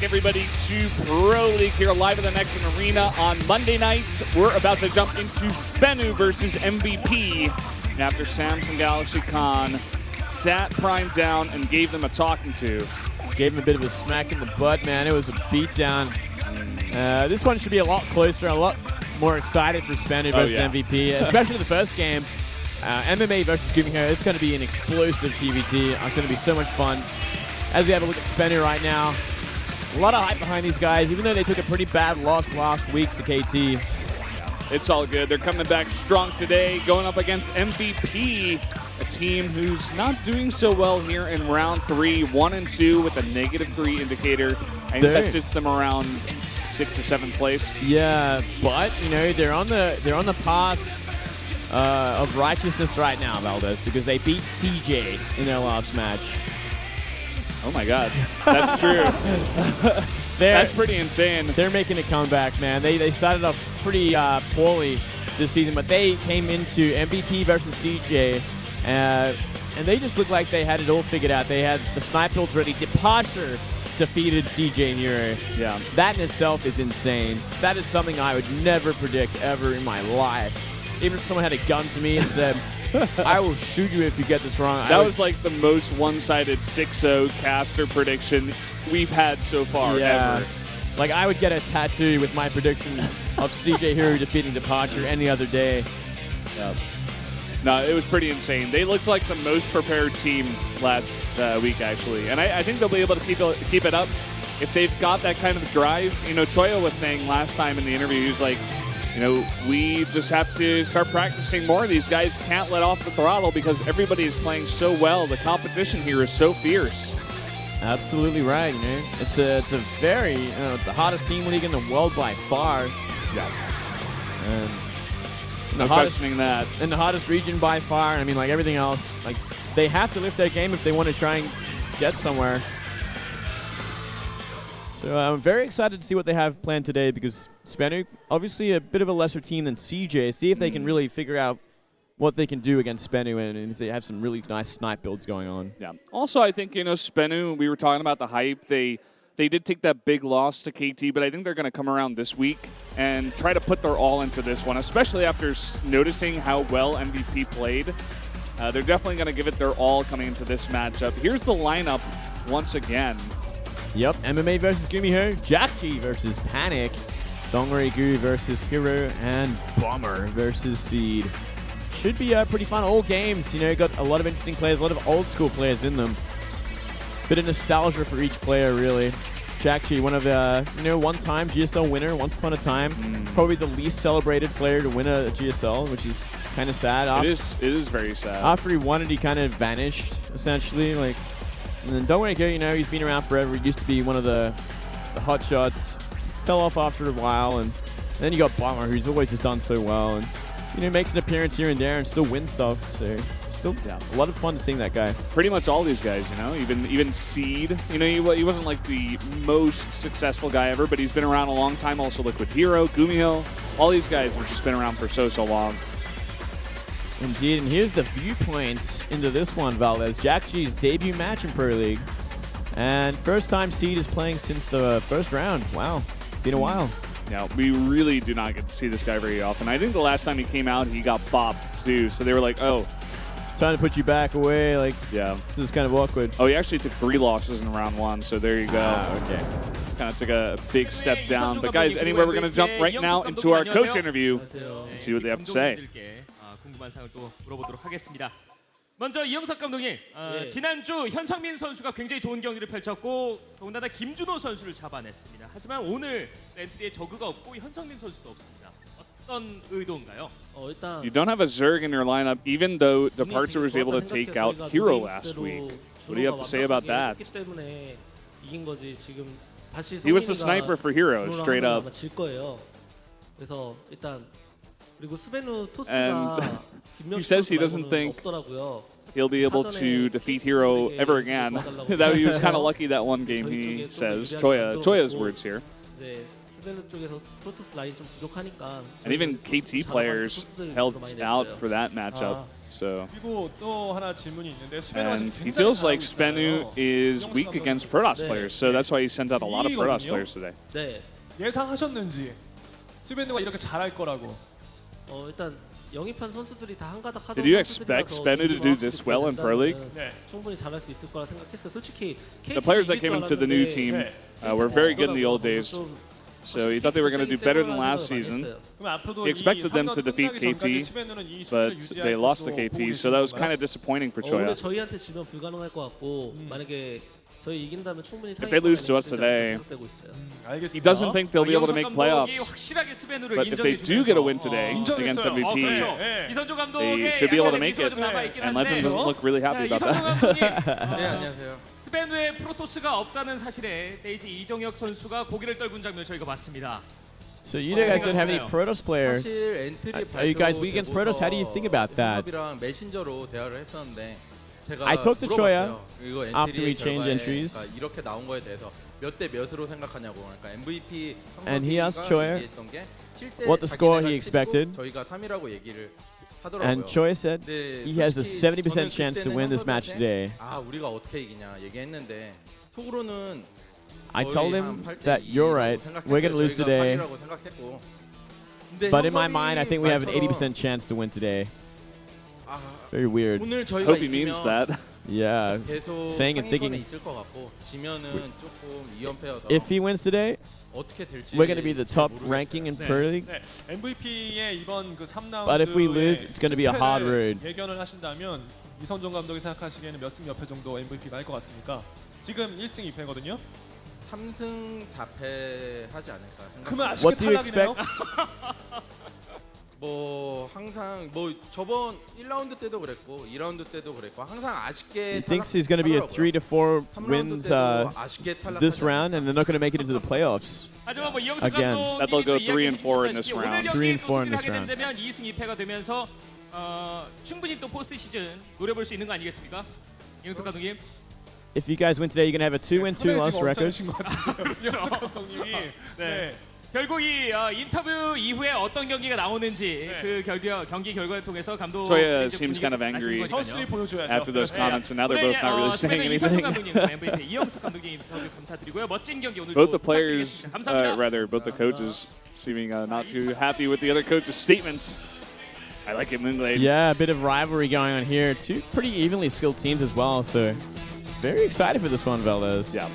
Everybody to Pro League here live in the Nexon Arena on Monday nights. We're about to jump into SBENU versus MVP. And after Samsung Galaxy Con sat Prime down and gave them a talking to. Gave him a bit of a smack in the butt, man. It was a beatdown. This one should be a lot closer, a lot more excited for SBENU versus MVP, especially the first game. MMA versus GuMiho. It's going to be an explosive TVT. It's going to be so much fun. As we have a look at SBENU right now, a lot of hype behind these guys, even though they took a pretty bad loss last week to KT. It's all good. They're coming back strong today, going up against MVP, a team who's not doing so well here in round 3, 1-2 with a -3 indicator. I think that sits them around 6th or 7th place. Yeah, but you know they're on the path of righteousness right now, Valdez, because they beat CJ in their last match. Oh my God, that's true. That's pretty insane. They're making a comeback, man. They started off pretty poorly this season, but they came into MVP versus CJ, and they just looked like they had it all figured out. They had the snipe builds ready. Departure defeated CJ and Euro. Yeah, that in itself is insane. That is something I would never predict ever in my life. Even if someone had a gun to me and said, I will shoot you if you get this wrong. That was like the most one-sided 6-0 caster prediction we've had so far ever. Like I would get a tattoo with my prediction of CJ Hero defeating Departure any other day. Yep. No, it was pretty insane. They looked like the most prepared team last week, actually. And I think they'll be able to keep it up if they've got that kind of drive. You know, Choya was saying last time in the interview, he was like, you know, we just have to start practicing more. These guys can't let off the throttle because everybody is playing so well. The competition here is so fierce. Absolutely right. You know, it's a very it's the hottest team league in the world by far. Yeah. And no questioning that. In the hottest region by far. I mean, like everything else, like they have to lift their game if they want to try and get somewhere. So I'm very excited to see what they have planned today because SBENU, obviously a bit of a lesser team than CJ. See if they can really figure out what they can do against SBENU and if they have some really nice snipe builds going on. Yeah. Also, I think, you know, SBENU, we were talking about the hype. They did take that big loss to KT, but I think they're going to come around this week and try to put their all into this one, especially after noticing how well MVP played. They're definitely going to give it their all coming into this matchup. Here's the lineup once again. Yep, MMA versus GuMiho, Jackji versus Panic, Dongregu versus Hero, and Bomber versus Seed. Should be pretty fun. All games, you know, got a lot of interesting players, a lot of old school players in them. Bit of nostalgia for each player, really. Jackji, one of the, you know, one-time GSL winner, once upon a time. Probably the least celebrated player to win a GSL, which is kind of sad. It is very sad. After he won it, he kind of vanished, essentially. Like. And then Dongregu, you know, he's been around forever. He used to be one of the hot shots. Fell off after a while, and then you got Bomber, who's always just done so well, and you know, makes an appearance here and there and still wins stuff. So still a lot of fun to seeing that guy. Pretty much all these guys, you know, even Seed. You know, he wasn't like the most successful guy ever, but he's been around a long time. Also, Liquid Hero, GuMiho, all these guys have just been around for so long. Indeed, and here's the viewpoints into this one, Valdez. Jackji's debut match in Pro League. And first time Seed is playing since the first round. Wow, been a while. Yeah, we really do not get to see this guy very often. I think the last time he came out, he got bopped too. So they were like, oh. It's time to put you back away. Like, yeah, this is kind of awkward. Oh, he actually took 3 losses in round 1. So there you go. Okay. Kind of took a big step down. But guys, anyway, we're going to jump right now into our coach interview and see what they have to say. 궁금한 사항을 또 물어보도록 하겠습니다. 먼저 이영석 감독님, 지난주 현성민 선수가 굉장히 좋은 경기를 펼쳤고 더군다나 김준호 선수를 잡아냈습니다. 하지만 오늘 엔트리에 저그가 없고 현성민 선수도 없습니다. 어떤 의도인가요? You don't have a Zerg in your lineup, even though Departure was able to take out Hero last week. What do you have to say about that? He was the sniper for Hero, straight up. And he says he doesn't think he'll be able to defeat Hero ever again. That he was kind of lucky that one game, he says. Choya's words here. And even KT players held out for that matchup. So, 그리고 또 하나 질문이 있는데 수베누가 and 지금 he 굉장히 feels like 잘하고 SBENU 있잖아요. is 이영석 weak 감독님 against Protoss 네. players, so that's why he sent out a lot of Protoss 이거든요. players today. 네. 예상하셨는지 수베누가 이렇게 잘할 거라고. 일단 영입한 선수들이 다 한가닥 하던 Did you expect SBENU to do this well in Pro League? 네. 충분히 잘할 수 있을 거라 생각했어요. 솔직히 The players that came into the new team were very good in the old days. So he thought they were going to do better than last season. 그럼 앞으로도 He expected 이 them to 3라운드 defeat 끝나기 전까지 KT, 수베누는 이 but 수비를 they 유지할 lost to 것으로 KT, 보고 so that was 계신 kind 건가요? of disappointing for 오늘 Choya. 저희한테 지면 불가능할 것 같고 만약에 저희 이긴다면 충분히 If they lose to us today, 알겠습니다. He doesn't think they'll be able to make 감독이 playoffs, 확실하게 스베누를 but if they do get a win today against 인정했어요. MVP, 그렇죠. 이선조 they 감독의 should be able to 약간의 make 미소가 it. 좀 남아있긴 And 한데 Legend doesn't look really happy about 이선조 that. 감독님 네, 안녕하세요. 스베누에 프로토스가 없다는 사실에 데이지 이정혁 선수가 고개를 떨군 장면 저희가 봤습니다. So you guys don't have any Protoss player. 사실 엔트리 Are you guys weak against Protoss? How do you think about that? 이랑 메신저로 대화를 했었는데 제가 I talked to Choya 이거 after we 엔트리의 changed 결과에 entries. 그러니까 이렇게 나온 거에 대해서 몇 대 몇으로 생각하냐고. 그러니까 MVP And he asked Choya 얘기했던 게 7대 what the score he 자기네가 expected. 7고 저희가 3이라고 얘기를 하더라고요. And Choi said 근데 he has a 솔직히 70% 저는 chance to 그때는 win this match 형들한테 today. 아, 우리가 어떻게 이기냐 얘기했는데 속으로는 I 거의 told 한 him 8대 that you're 2라고 right. 생각했어요. We're going to lose 저희가 today. 8이라고 생각했고. 근데 But in my 형섭이 mind, I think we have an 말처럼 80% chance to win today. 아, Very weird. 오늘 저희가 Hope he means that. Yeah. 계속 Saying and thinking. 상위권에 있을 것 같고 지면은 조금 2연패여서 If he wins today, 어떻게 될지 we're going to be the 잘 top 모르겠어요. ranking in 네. Pro League. 네. MVP의 이번 그 3라운드 But if we lose, it's going to be a hard road. 예견을 하신다면 이선종 감독이 생각하시기에는 몇 승 몇 패 정도 MVP가 할 것 같습니까? 지금 1승 2패거든요. 3승 4패 하지 않을까 생각. 그러면 아쉽게 What do you 탈락이네요. 뭐 항상 뭐 저번 1라운드 때도 그랬고 2라운드 때도 그랬고 항상 아쉽게 He thinks he's going to be a 3 to 4 wins this round, and they're not going to make it into the playoffs. 하지만 뭐 이영석 Again. That they'll go 감독님도 3 and 4 in this 이야기해 round. 주셨다시피 3 오늘 and 4 in 경기에 this 하게 round. 된다면 2승 2패가 되면서 충분히 또 포스트 시즌 노려볼 수 있는 거 아니겠습니까? 이영석 감독님. If you guys win today, you're going to have a 2-win, 2-loss record. 이영석 감독님이 네. 결국 이 인터뷰 이후에 어떤 경기가 나오는지 네. 그 경기 결과를 통해서 감독 Choya seems kind of angry 선수들이 보여줘야죠. after those 네. comments, and now they're both not really saying 이선조 anything. 감독님, MVP 이영석 감독님 인터뷰 감사드리고요. 멋진 경기 오늘 Both the players, 감사합니다. both the coaches, seeming not too happy with the other coaches' statements. I like it, Moonglade. Yeah, a bit of rivalry going on here. Two pretty evenly skilled teams as well, so very excited for this one, Valdez. Yeah.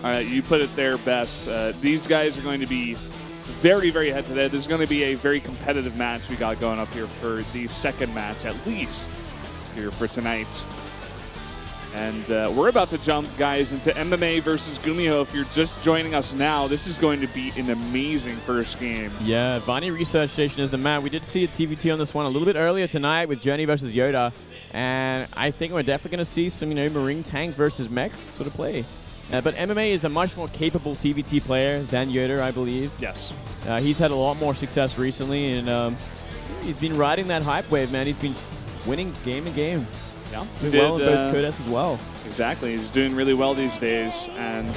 All right, you put it there best. These guys are going to be very, very head-to-head. This is going to be a very competitive match we got going up here for the second match, at least, here for tonight. And we're about to jump, guys, into MMA versus GuMiho. If you're just joining us now, this is going to be an amazing first game. Yeah, Vaani Research Station is the man. We did see a TVT on this one a little bit earlier tonight with Journey versus Yoda. And I think we're definitely going to see some, Marine Tank versus Mech sort of play. But MMA is a much more capable TVT player than Yoda, I believe. Yes. He's had a lot more success recently, and he's been riding that hype wave, man. He's been winning game to game. Yeah. Doing well in both Codex as well. Exactly. He's doing really well these days, and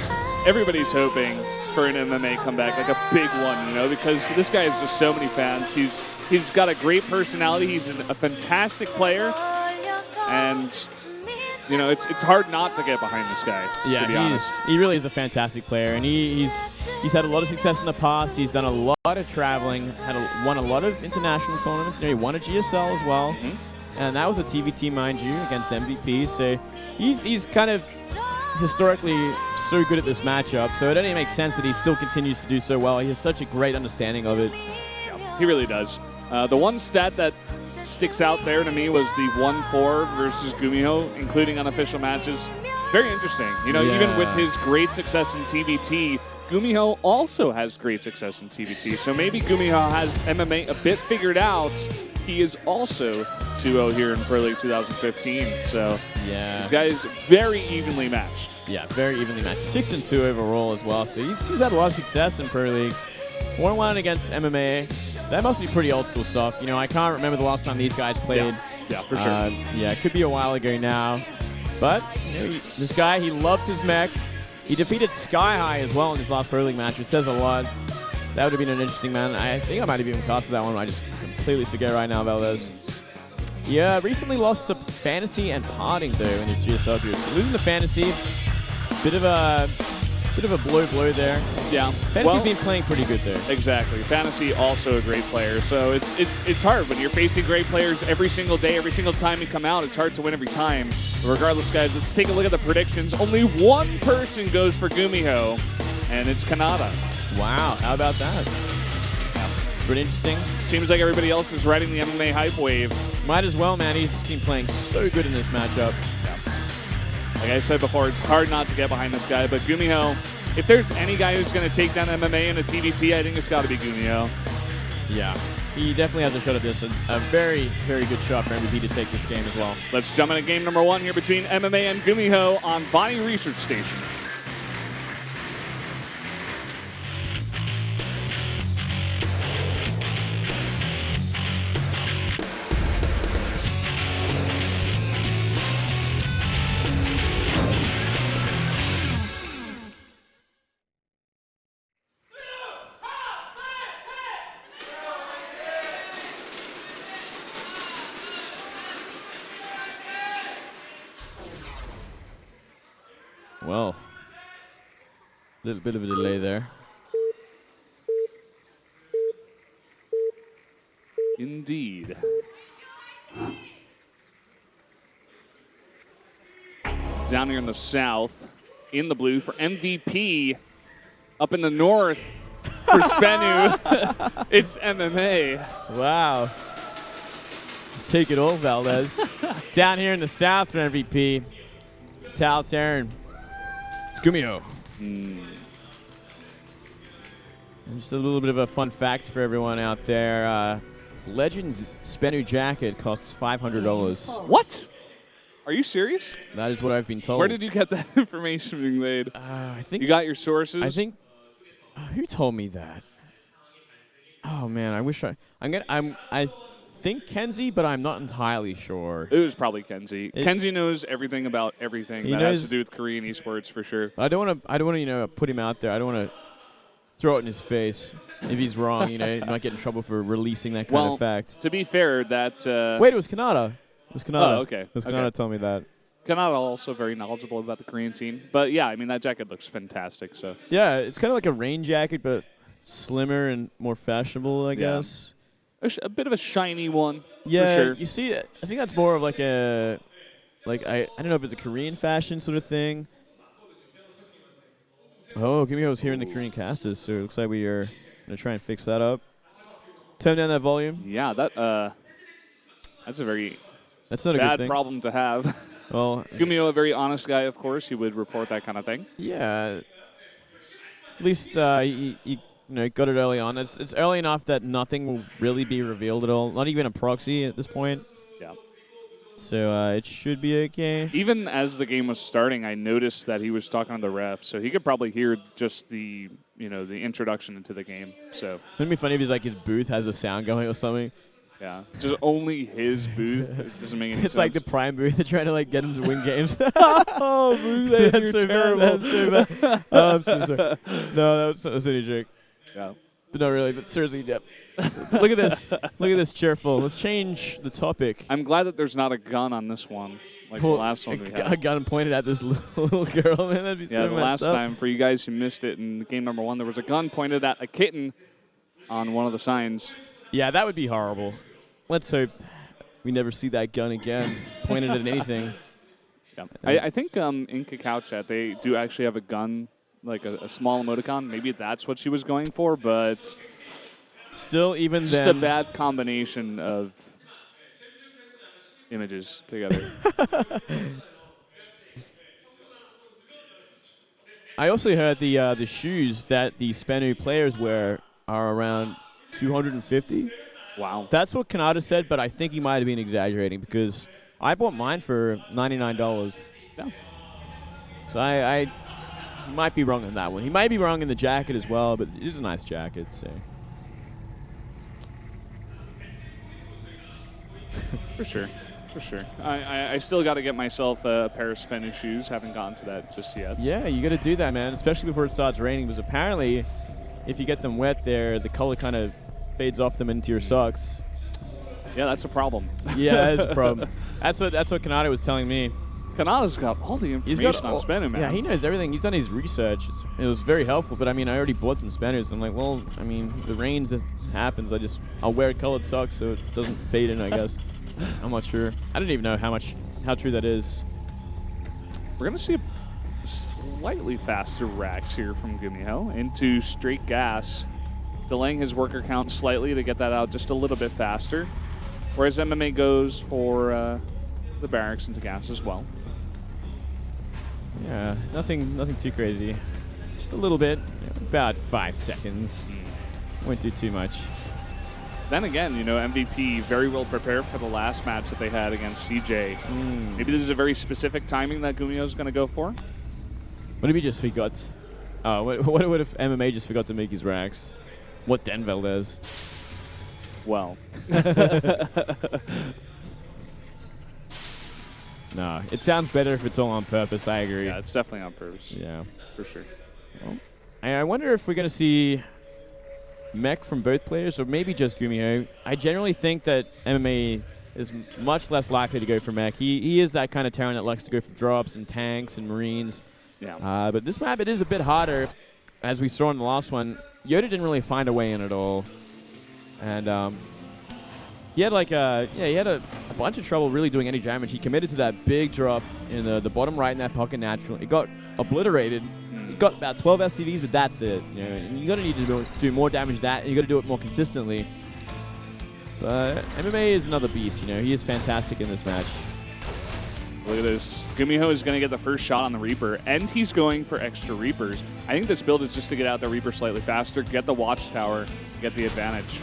everybody's hoping for an MMA comeback, like a big one, because this guy has just so many fans. He's got a great personality. He's a fantastic player, and it's hard not to get behind this guy. Yeah, to be honest. he really is a fantastic player, and he's had a lot of success in the past. He's done a lot of traveling, won a lot of international tournaments. He won a GSL as well, and that was a TVT, mind you, against MVP. So he's kind of historically so good at this matchup. So it only makes sense that he still continues to do so well. He has such a great understanding of it. Yeah, he really does. The one stat that sticks out there to me was the 1-4 versus GuMiho, including unofficial matches. Very interesting. Even with his great success in TVT, GuMiho also has great success in TVT. So maybe GuMiho has MMA a bit figured out. He is also 2-0 here in Pro League 2015. So Yeah, this guy is very evenly matched. yeah, very evenly matched. 6-2 overall as well. So he's had a lot of success in Pro League. 4-1 against MMA. That must be pretty old school stuff. I can't remember the last time these guys played. Yeah, for sure. Yeah, it could be a while ago now. But this guy, he loved his mech. He defeated Sky High as well in his last Pro League match, which says a lot. That would have been an interesting man. I think I might have even casted that one. I just completely forget right now, Valdez. He recently lost to Fantasy and Parting though in his GSW. So losing to Fantasy, bit of a blow there. Yeah. Fantasy's been playing pretty good there. Exactly. Fantasy also a great player. So it's hard when you're facing great players every single day, every single time you come out. It's hard to win every time. But regardless, guys, let's take a look at the predictions. Only one person goes for GuMiho, and it's Kanata. Wow, how about that? Pretty interesting. Seems like everybody else is riding the MMA hype wave. Might as well, man. He's just been playing so good in this matchup. Like I said before, it's hard not to get behind this guy, but GuMiho, if there's any guy who's going to take down MMA in a TVT, I think it's got to be GuMiho. Yeah, he definitely has a shot at this. A very, very good shot for MVP to take this game as well. Let's jump into game number 1 here between MMA and GuMiho on Vaani Research Station. Well, a little bit of a delay there. Indeed. Down here in the south, in the blue for MVP. Up in the north for SBENU, it's MMA. Wow. Just take it all, Valdez. Down here in the south for MVP, it's Taltern. It's GuMiho. And just a little bit of a fun fact for everyone out there. Legends SBENU jacket costs $500. What? Are you serious? That is what I've been told. Where did you get that information being laid? I think you got your sources? I think. Who told me that? Oh man, I wish I think Kenzie, but I'm not entirely sure. It was probably Kenzie. Kenzie knows everything about everything that has to do with Korean esports for sure. I don't want to, put him out there. I don't want to throw it in his face if he's wrong. Not get in trouble for releasing that kind of fact. To be fair, that wait, it was Kanata. It was Kanata. Oh, okay. It was Kanata told me that. Kanata also very knowledgeable about the Korean scene. But yeah, I mean that jacket looks fantastic. So yeah, it's kind of like a rain jacket, but slimmer and more fashionable, I guess. A bit of a shiny one. Yeah, for sure. You see, I think that's more of like a, I don't know if it's a Korean fashion sort of thing. Oh, GuMiho's here in the Korean casters, so it looks like we are gonna try and fix that up. Turn down that volume. Yeah, that's a very that's not a bad good thing. problem to have. Well, GuMiho, a very honest guy, of course, he would report that kind of thing. Yeah. At least he got it early on. It's early enough that nothing will really be revealed at all. Not even a proxy at this point. Yeah. So it should be okay. Even as the game was starting, I noticed that he was talking to the ref, so he could probably hear just the the introduction into the game. So Wouldn't it be funny if his booth has a sound going or something? yeah, just only his booth. It doesn't make any sense. It's like the Prime booth. They're trying to get him to win games. Oh, boo, That's you're so terrible. bad. That's so bad. Oh, I'm so sorry. No, that was a joke. Yeah. But not really. But seriously, yep. Look at this. Look at this cheerful. Let's change the topic. I'm glad that there's not a gun on this one, like the last one we had. A gun pointed at this little girl, man. That'd be so Yeah, the last messed up. time, for you guys who missed it in game number 1, there was a gun pointed at a kitten on one of the signs. Yeah, that would be horrible. Let's hope we never see that gun again pointed at anything. Yeah. I think in Cacao Chat, they do actually have a gun, like a small emoticon. Maybe that's what she was going for, but still, even just then, a bad combination of images together. I also heard the shoes that the SBENU players wear are around 250. Wow. That's what Kanata said, but I think he might have been exaggerating because I bought mine for $99. Yeah. So I might be wrong on that one. He might be wrong in the jacket as well, but it is a nice jacket, so. For sure. For sure. I still got to get myself a pair of SBENU shoes. Haven't gotten to that just yet. Yeah, you got to do that, man, especially before it starts raining, because apparently if you get them wet there, the color kind of fades off them into your socks. Yeah, that's a problem. Yeah, that's a problem. That's what Kanata was telling me. Kanata's got all the information on SBENU, man. Yeah, he knows everything. He's done his research. It was very helpful, but I mean, I already bought some SBENUs. I'm like, well, I mean, the rains that happens, I'll wear colored socks so it doesn't fade in, I guess. I'm not sure. I don't even know how true that is. We're going to see slightly faster racks here from GuMiho into straight gas, delaying his worker count slightly to get that out just a little bit faster, whereas MMA goes for the barracks into gas as well. Yeah, nothing too crazy. Just a little bit, about 5 seconds. Won't do too much. Then again, you know, MVP very well prepared for the last match that they had against CJ. Maybe this is a very specific timing that GuMiho is going to go for. What if he just forgot? What if MMA just forgot to make his racks? What Denvel does? Well. No, it sounds better if it's all on purpose. I agree. Yeah, it's definitely on purpose. Yeah, for sure. Well, I wonder if we're going to see mech from both players, or maybe just GuMiho. I generally think that MMA is much less likely to go for mech. He is that kind of Terran that likes to go for drops and tanks and marines. Yeah. But this map, it is a bit harder, as we saw in the last one. Yoda didn't really find a way in at all, and he had a bunch of trouble really doing any damage. He committed to that big drop in the bottom right in that pocket natural. It got obliterated. He got about 12 SCVs, but that's it. You know, and you're gonna need to do more damage than that, and you got to do it more consistently. But MMA is another beast. You know, he is fantastic in this match. Look at this. GuMiho is going to get the first shot on the Reaper, and he's going for extra Reapers. I think this build is just to get out the Reaper slightly faster, get the Watchtower, get the advantage.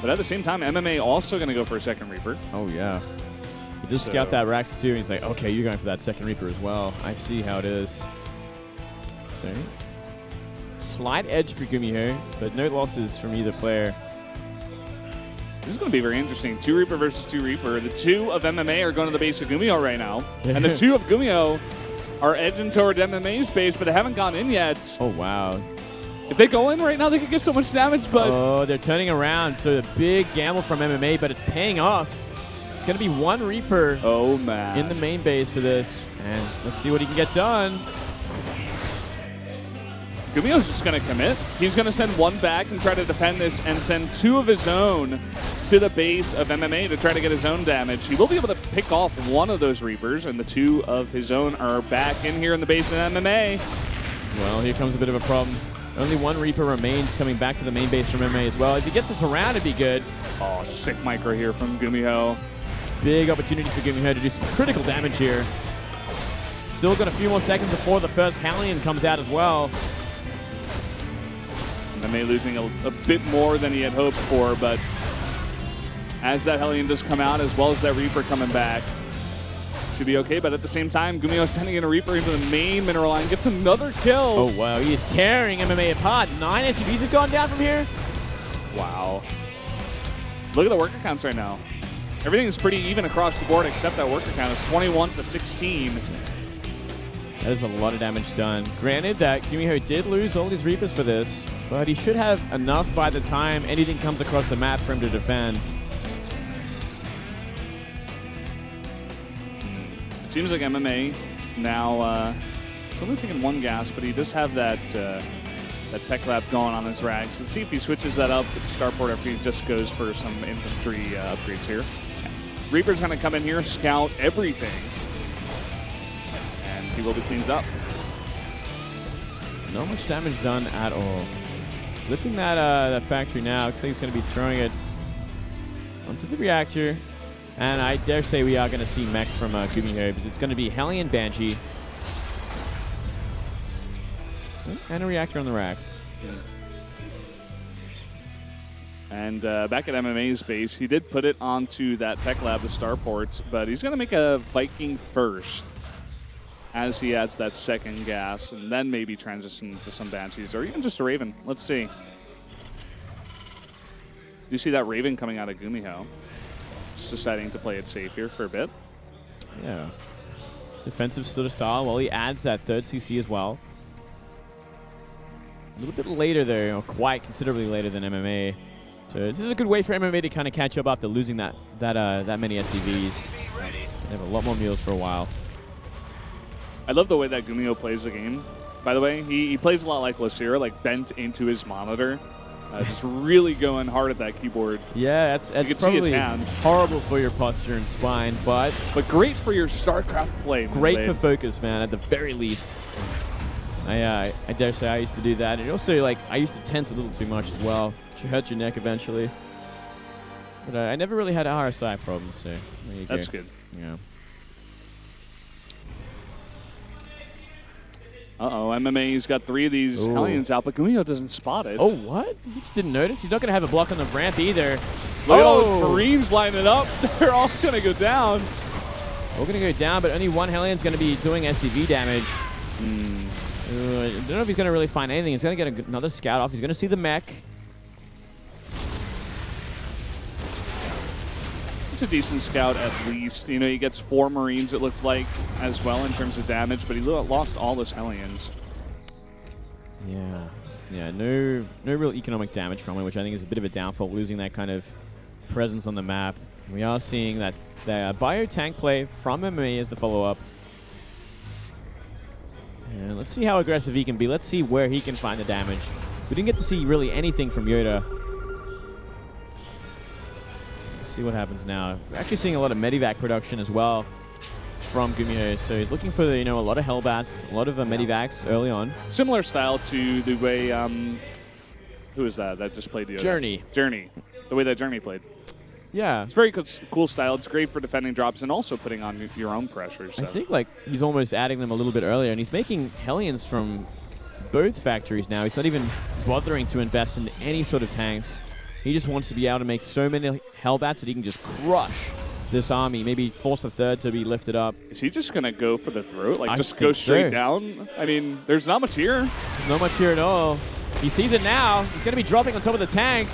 But at the same time, MMA also going to go for a second Reaper. Oh, yeah. He just scout that Rax too, and he's like, okay, you're going for that second Reaper as well. I see how it is. So, slight edge for GuMiho, but no losses from either player. This is going to be very interesting. 2 Reaper versus 2 Reaper. The 2 of MMA are going to the base of GuMiho right now. And the 2 of GuMiho are edging toward MMA's base, but they haven't gone in yet. Oh, wow. If they go in right now, they could get so much damage, but... Oh, they're turning around. So the big gamble from MMA, but it's paying off. It's going to be 1 Reaper in the main base for this. And let's see what he can get done. GuMiho's just going to commit. He's going to send 1 back and try to defend this and send 2 of his own to the base of MMA to try to get his own damage. He will be able to pick off 1 of those Reapers, and the 2 of his own are back in here in the base of MMA. Well, here comes a bit of a problem. Only 1 Reaper remains coming back to the main base from MMA as well. If he gets this around, it'd be good. Oh, sick micro here from GuMiho. Big opportunity for GuMiho to do some critical damage here. Still got a few more seconds before the first Hellion comes out as well. MMA losing a bit more than he had hoped for, but as that Hellion does come out, as well as that Reaper coming back, should be okay. But at the same time, GuMiho sending in a Reaper into the main mineral line, gets another kill. Oh, wow. He is tearing MMA apart. 9 SUVs have gone down from here. Wow. Look at the worker counts right now. Everything is pretty even across the board except that worker count. It's 21 to 16. That is a lot of damage done. Granted that GuMiho did lose all his Reapers for this, but he should have enough by the time anything comes across the map for him to defend. It seems like MMA now, he's only taking 1 gas, but he does have that that tech lab going on his rags. Let's see if he switches that up with the starport after he just goes for some infantry upgrades here. Reaper's going to come in here, scout everything, and he will be cleaned up. Not much damage done at all. Lifting that factory now. Looks like he's going to be throwing it onto the reactor. And I dare say we are going to see mech from GuMiho, because it's going to be Hellion Banshee. And a reactor on the racks. And back at MMA's base, he did put it onto that tech lab, the starport, but he's going to make a Viking first as he adds that second gas, and then maybe transition to some Banshees, or even just a Raven. Let's see. Do you see that Raven coming out of GuMiho? Just deciding to play it safe here for a bit. Yeah. Defensive sort of style while he adds that 3rd CC as well. A little bit later there, quite considerably later than MMA. So this is a good way for MMA to kind of catch up after losing that many SCVs. They have a lot more meals for a while. I love the way that GuMiho plays the game. By the way, he plays a lot like Lucero, like bent into his monitor. Just really going hard at that keyboard. Yeah, that's you can probably see his hands. Horrible for your posture and spine, but great for your StarCraft play. Great for focus, man, at the very least. I dare say I used to do that. And also, like, I used to tense a little too much as well, which hurts your neck eventually. But I never really had RSI problems, so there you go. That's good. Yeah. Uh-oh, MMA's got 3 of these Hellions out, but GuMiho doesn't spot it. Oh, what? He just didn't notice? He's not going to have a block on the ramp either. Look at all those Marines lining up. They're all going to go down. All going to go down, but only one Hellion's going to be doing SCV damage. I don't know if he's going to really find anything. He's going to get another scout off. He's going to see the mech. It's a decent scout at least. You know, he gets 4 Marines, it looked like, as well in terms of damage, but he lost all those Hellions. Yeah. Yeah, no real economic damage from it, which I think is a bit of a downfall, losing that kind of presence on the map. We are seeing that the bio tank play from MMA as the follow-up. And let's see how aggressive he can be. Let's see where he can find the damage. We didn't get to see really anything from Yoda. Let's see what happens now. We're actually seeing a lot of Medivac production as well from GuMiho. So he's looking for, a lot of Hellbats, a lot of Medivacs early on. Similar style to the way, who is that just played Yoda? Journey. The way that Journey played. Yeah. It's very cool style. It's great for defending drops and also putting on your own pressure. So. I think he's almost adding them a little bit earlier, and he's making Hellions from both factories now. He's not even bothering to invest in any sort of tanks. He just wants to be able to make so many Hellbats that he can just crush this army, maybe force the third to be lifted up. Is he just going to go for the throat? Just go straight down? I mean, there's not much here. There's not much here at all. He sees it now. He's going to be dropping on top of the tank.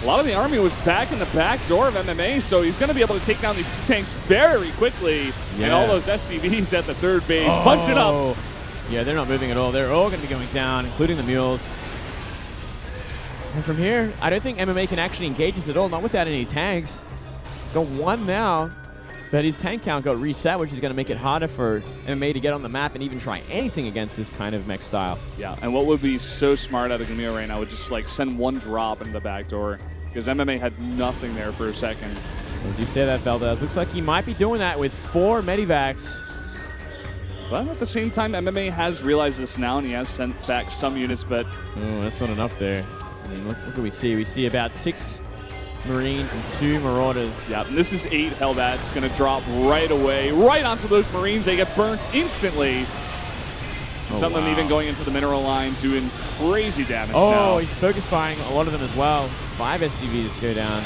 A lot of the army was back in the back door of MMA, so he's going to be able to take down these tanks very quickly. Yeah. And all those SCVs at the third base. Punch it up. Yeah, they're not moving at all. They're all going to be going down, including the mules. And from here, I don't think MMA can actually engage us at all, not without any tanks. Got 1 now, but his tank count got reset, which is going to make it harder for MMA to get on the map and even try anything against this kind of mech style. Yeah, and what would be so smart out of GuMiho right now would just send 1 drop into the back door, because MMA had nothing there for a second. As you say that, Valdez, looks like he might be doing that with 4 Medivacs. But at the same time, MMA has realized this now, and he has sent back some units, but... Oh, that's not enough there. I mean, look what we see. We see about 6 Marines and 2 Marauders. Yeah, and this is 8 Hellbats going to drop right away, right onto those Marines. They get burnt instantly. Some of them even going into the mineral line, doing crazy damage now. Oh, he's focus firing a lot of them as well. 5 SCVs go down.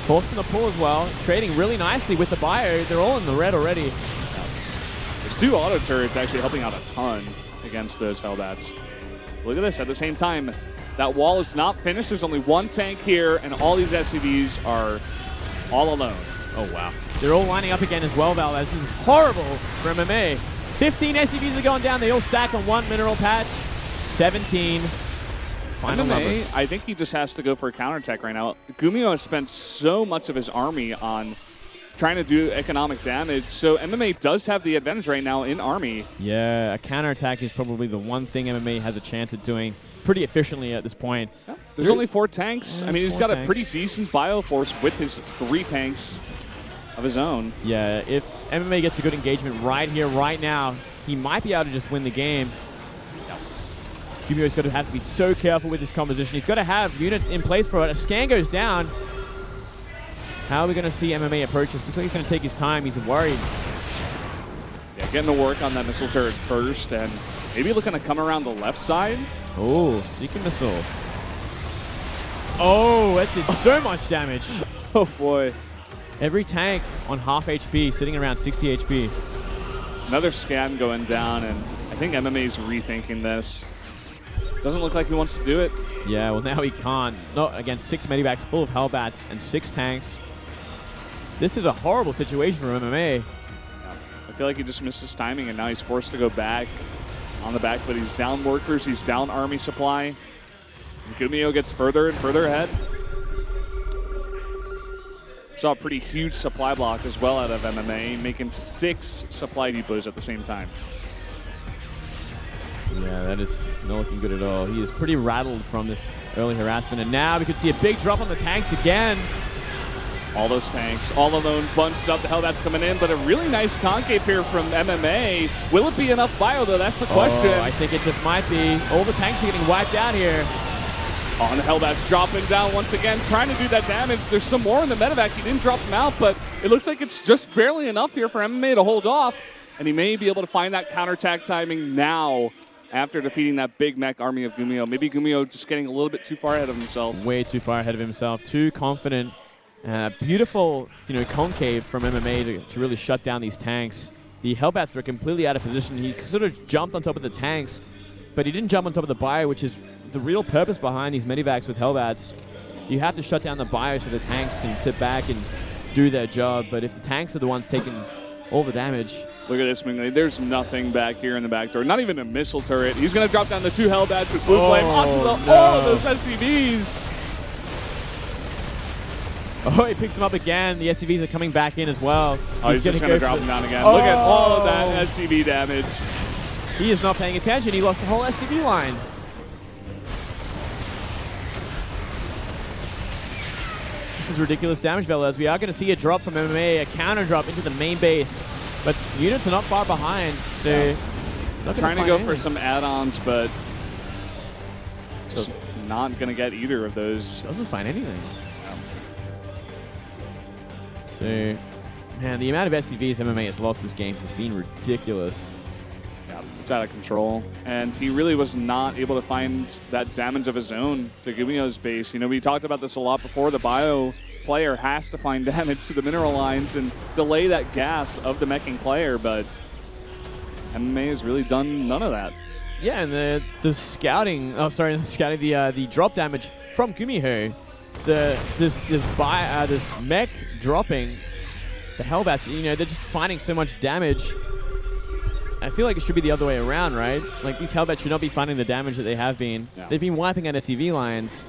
Forcing the pull as well. Trading really nicely with the bio. They're all in the red already. There's 2 auto turrets actually helping out a ton against those Hellbats. Look at this. At the same time, that wall is not finished. There's only 1 tank here, and all these SCVs are all alone. Oh, wow. They're all lining up again as well, Valdez. This is horrible for MMA. 15 SCVs are going down. They all stack on 1 mineral patch. 17. Final MMA, number. I think he just has to go for a counterattack right now. GuMiho has spent so much of his army on trying to do economic damage, so MMA does have the advantage right now in army. Yeah, a counterattack is probably the one thing MMA has a chance at doing pretty efficiently at this point. Yeah. There's only 4 tanks. I mean, he's got a pretty decent bioforce with his 3 tanks of his own. Yeah, if MMA gets a good engagement right here, right now, he might be able to just win the game. GuMiho's got to have to be so careful with his composition. He's got to have units in place for it. A scan goes down. How are we going to see MMA approach this? Looks like he's going to take his time. He's worried. Yeah, getting to work on that missile turret first, and maybe looking to come around the left side. Oh, Seeker missile. Oh, that did so much damage. Oh, boy. Every tank on half HP, sitting around 60 HP. Another scan going down, and I think MMA's rethinking this. Doesn't look like he wants to do it. Yeah, well, now he can't. Not against 6 Medivacs full of Hellbats and 6 tanks. This is a horrible situation for MMA. Yeah. I feel like he just missed his timing, and now he's forced to go back on the back foot. He's down workers. He's down army supply. GuMiho gets further and further ahead. Saw a pretty huge supply block as well out of MMA, making 6 supply depots at the same time. Yeah, that is not looking good at all. He is pretty rattled from this early harassment, and now we could see a big drop on the tanks again. All those tanks, all alone, bunched up. The Hellbats coming in, but a really nice concave here from MMA. Will it be enough bio, though? That's the question. I think it just might be. All the tanks are getting wiped out here. Oh, and the Hellbats dropping down once again, trying to do that damage. There's some more in the medevac. He didn't drop them out, but it looks like it's just barely enough here for MMA to hold off, and he may be able to find that counterattack timing now after defeating that big mech army of GuMiho. Maybe GuMiho just getting a little bit too far ahead of himself. Way too far ahead of himself. Too confident. Beautiful, concave from MMA to really shut down these tanks. The Hellbats were completely out of position. He sort of jumped on top of the tanks, but he didn't jump on top of the bio, which is the real purpose behind these medivacs with Hellbats. You have to shut down the bio so the tanks can sit back and do their job, but if the tanks are the ones taking all the damage... Look at this, Mingley. There's nothing back here in the back door. Not even a missile turret. He's going to drop down the 2 Hellbats with Blue Flame onto all of those SCVs. Oh, he picks them up again. The SCVs are coming back in as well. Oh, he's just going to drop them down again. Look at all of that SCV damage. He is not paying attention. He lost the whole SCV line. This is ridiculous damage, fellas. We are going to see a drop from MMA, a counter drop into the main base. But units are not far behind, so... Not trying to go for some add-ons, but just not going to get either of those. Doesn't find anything. So, man, the amount of SCVs MMA has lost this game has been ridiculous. Yeah, it's out of control. And he really was not able to find that damage of his own to GuMiho's base. We talked about this a lot before. The bio player has to find damage to the mineral lines and delay that gas of the meching player, but MMA has really done none of that. Yeah, and the scouting, the drop damage from GuMiho, this mech dropping, the Hellbats, they're just finding so much damage. I feel like it should be the other way around, right? Like, these Hellbats should not be finding the damage that they have been. Yeah. They've been wiping out SCV lines,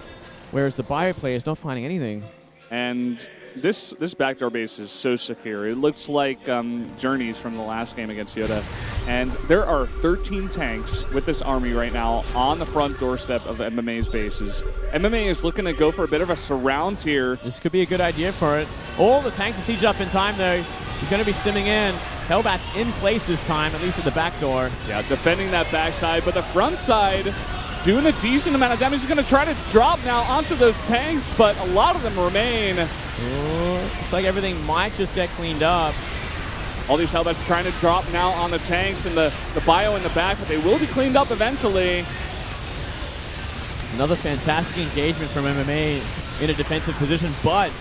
whereas the bio player is not finding anything. And this backdoor base is so secure. It looks like Journeys from the last game against Yoda. And there are 13 tanks with this army right now on the front doorstep of MMA's bases. MMA is looking to go for a bit of a surround here. This could be a good idea for it. All the tanks are sieged up in time, though. He's going to be stimming in. Hellbats in place this time, at least at the back door. Yeah, defending that backside, but the front side doing a decent amount of damage. He's going to try to drop now onto those tanks, but a lot of them remain. Looks like everything might just get cleaned up. All these Hellbats trying to drop now on the tanks and the bio in the back, but they will be cleaned up eventually. Another fantastic engagement from MMA in a defensive position, but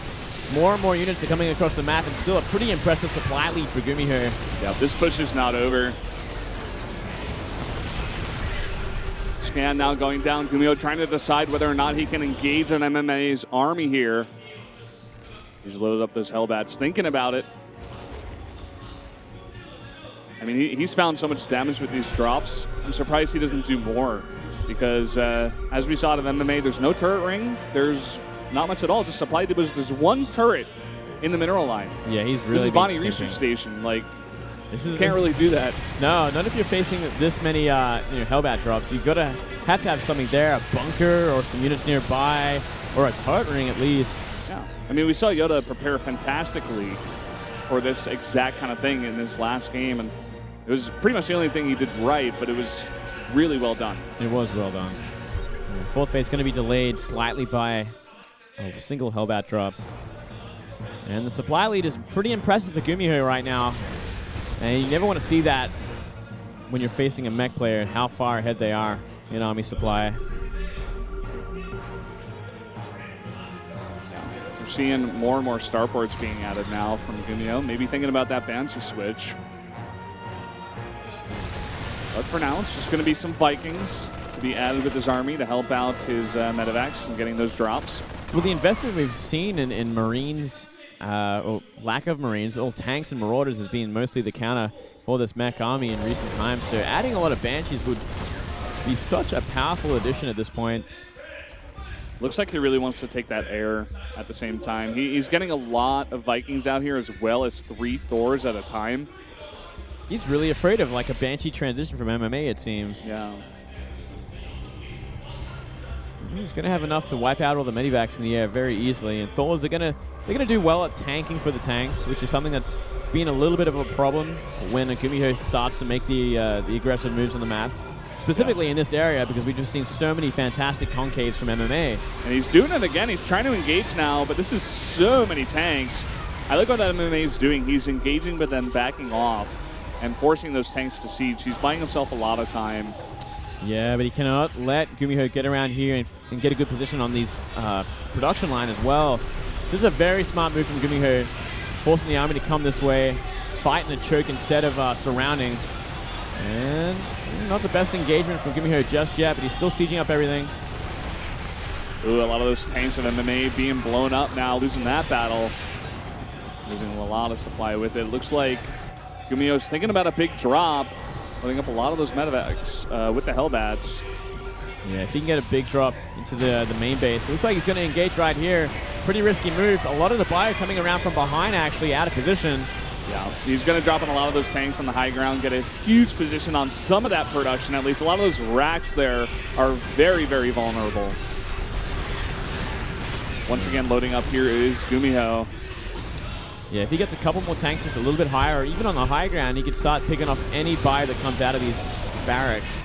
more and more units are coming across the map, and still a pretty impressive supply lead for GuMiho. Yeah, this push is not over. Scan now going down. GuMiho trying to decide whether or not he can engage on MMA's army here. He's loaded up those Hellbats, thinking about it. I mean, he's found so much damage with these drops. I'm surprised he doesn't do more, because as we saw out of MMA, there's no turret ring. There's not much at all, just supply depots. There's one turret in the mineral line. Yeah, he's really. This is Vaani Research Station. Like, you can't really do that. No, not if you're facing this many Hellbat drops. You've got to have something there, a bunker or some units nearby, or a turret ring at least. Yeah, I mean, we saw Yoda prepare fantastically for this exact kind of thing in this last game, and it was pretty much the only thing he did right, but it was really well done. It was well done. Fourth base going to be delayed slightly by a single Hellbat drop. And the supply lead is pretty impressive for GuMiho right now. And you never want to see that when you're facing a mech player and how far ahead they are in army supply. We're seeing more and more starports being added now from GuMiho. Maybe thinking about that Banshee switch. But for now, it's just going to be some Vikings to be added with his army to help out his medevacs and getting those drops. Well, the investment we've seen in Marines, or lack of Marines, all tanks and Marauders has been mostly the counter for this mech army in recent times. So adding a lot of Banshees would be such a powerful addition at this point. Looks like he really wants to take that air at the same time. He's getting a lot of Vikings out here as well as 3 Thors at a time. He's really afraid of like a Banshee transition from MMA, it seems. Yeah. He's going to have enough to wipe out all the medivacs in the air very easily. And Thors are they're gonna do well at tanking for the tanks, which is something that's been a little bit of a problem when a GuMiho starts to make the aggressive moves on the map. Specifically in this area, because we've just seen so many fantastic concaves from MMA. And he's doing it again. He's trying to engage now, but this is so many tanks. I like what MMA is doing. He's engaging, but then backing off and forcing those tanks to siege. He's buying himself a lot of time. Yeah, but he cannot let GuMiho get around here and get a good position on these production line as well. This is a very smart move from GuMiho, forcing the army to come this way, fight and choke instead of surrounding. And not the best engagement from GuMiho just yet, but he's still sieging up everything. Ooh, a lot of those tanks of MMA being blown up now, losing that battle. Losing a lot of supply with it. Looks like GuMiho's thinking about a big drop, putting up a lot of those medevacs with the Hellbats. Yeah, if he can get a big drop into the main base. But looks like he's going to engage right here. Pretty risky move. A lot of the bio coming around from behind, actually, out of position. Yeah, he's going to drop in a lot of those tanks on the high ground, get a huge position on some of that production, at least. A lot of those racks there are very, very vulnerable. Once again, loading up here is GuMiho. Yeah, if he gets a couple more tanks just a little bit higher, or even on the high ground, he could start picking off any buy that comes out of these barracks.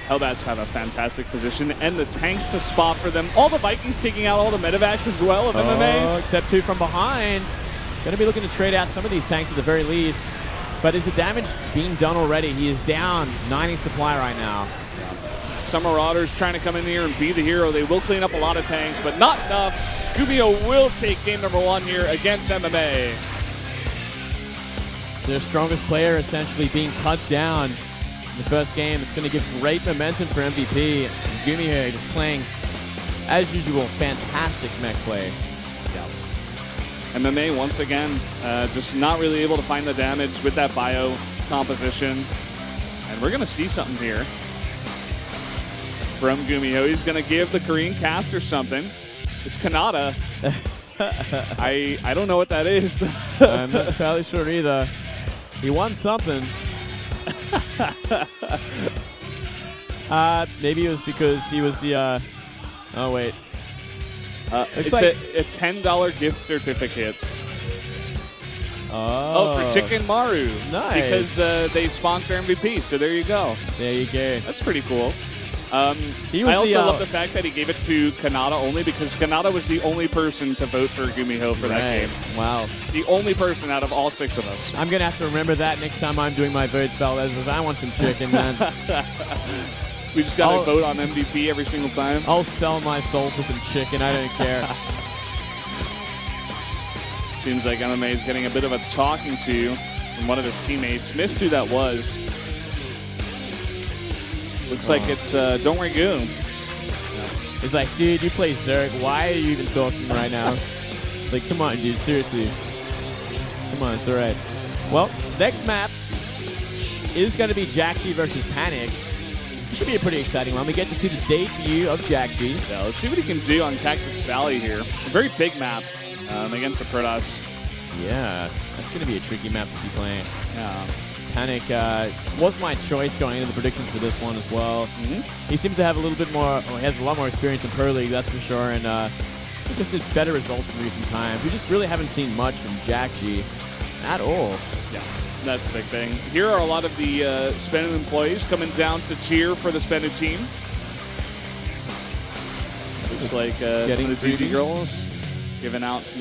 Hellbats have a fantastic position, and the tanks to spot for them. All the Vikings taking out all the medevacs as well of MMA. Except 2 from behind. Going to be looking to trade out some of these tanks at the very least. But is the damage being done already? He is down 90 supply right now. Some Marauders trying to come in here and be the hero. They will clean up a lot of tanks, but not enough. GuMiho will take game number 1 here against MMA. Their strongest player essentially being cut down in the first game. It's going to give great momentum for MVP. GuMiho just playing, as usual, fantastic mech play. MMA, once again, just not really able to find the damage with that bio composition. And we're going to see something here from GuMiho. He's going to give the Korean caster something. It's Kanata. I don't know what that is. I'm not entirely sure either. He won something. Maybe it was because he was the... oh, wait. It's like a $10 gift certificate. Oh, for Chicken Maru. Nice. Because they sponsor MVP, so there you go. There you go. That's pretty cool. I also love the fact that he gave it to Kanata only because Kanata was the only person to vote for GuMiho for that game. Wow. The only person out of all 6 of us. I'm going to have to remember that next time I'm doing my vote spell, because I want some chicken, man. We just got to vote on MVP every single time. I'll sell my soul for some chicken. I don't care. Seems like MMA is getting a bit of a talking to from one of his teammates. Missed who that was. Looks like it's Don't Worry Goo. It's like, dude, you play Zerg. Why are you even talking right now? It's like, come on, dude, seriously. Come on, it's all right. Well, next map is going to be Jackchi versus Panic. Should be a pretty exciting one. We get to see the debut of Jackchi. Yeah, let's see what he can do on Cactus Valley here. A very big map against the Protoss. Yeah, that's going to be a tricky map to be playing. Yeah. Panic was my choice going into the predictions for this one as well. He seems to have a little bit more, well, he has a lot more experience in Pro League, that's for sure, and he just did better results in recent times. We just really haven't seen much from Jackchi at all. Yeah, that's the big thing. Here are a lot of the SBENU employees coming down to cheer for the SBENU team. Looks like some of the GG girls giving out some